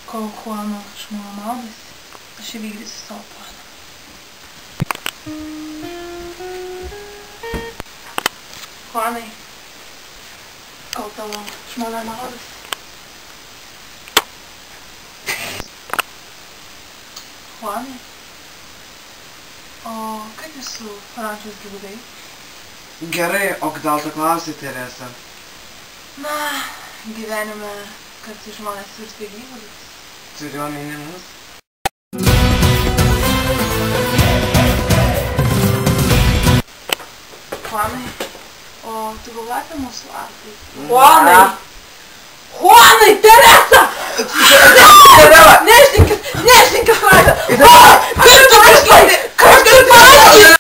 Kol Juano žmona maudėsi, aš įvykdysiu savo planą. Juanai, kol tavo žmona maudėsi. Juanai, o kaip jūsų rančios gyvuliai? Gerai, o gal tu klausai, Teresa? Na, gyvenime kartais žmonės virsta gyvuliais. Turiu omeny mus? Juanai, o tu galvoji apie mūsų ateitį? Juanai! Juanai, Teresa! Neštinkis! Neštinkis, Juanai! Kaip tu kažkaip? Kažkaip paaiškini!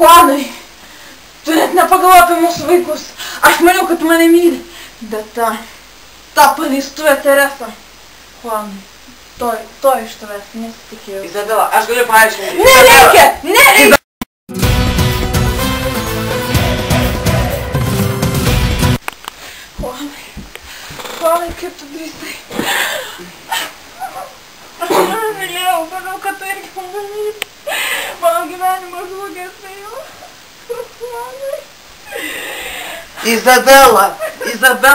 Juanai, tu net nepagalvoji apie mūsų vaikus. Aš maniau, kad tu mane myli. Bet ta paleistuvė Teresa. Juanai, to iš tavęs nesitikėjau. Izabela, aš galiu paaiškinti. Nereikia! Nereikia! Juanai, kaip tu drįstai? Aš tave mylėjau, manau, kad tu irgi mane myli. Mano gyvenimas žlugęs tai jau. Juanai. Izabela,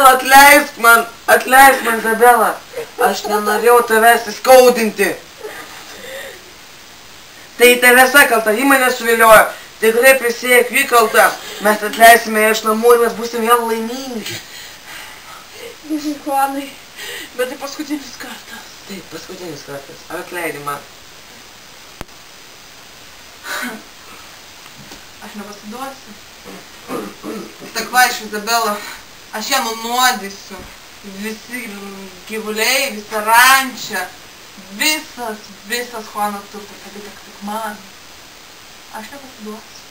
atleisk man, Izabela. Aš nenorėjau tavęs įskaudinti. Tai Teresa kalta, ji mane suviliojo. Tikrai prisieik, ji kalta. Mes atleisime ją iš namų ir mes būsim vėl laimingi. Juanai, bet tai paskutinis kartas. Taip, paskutinis kartas. Atleidi man. Aš nepasiduosiu. Tak va, Izabela, aš ją nunuodysiu. Visi gyvuliai, visa rančia, visas Juano turtas atitek tik man. Aš nepasiduosiu.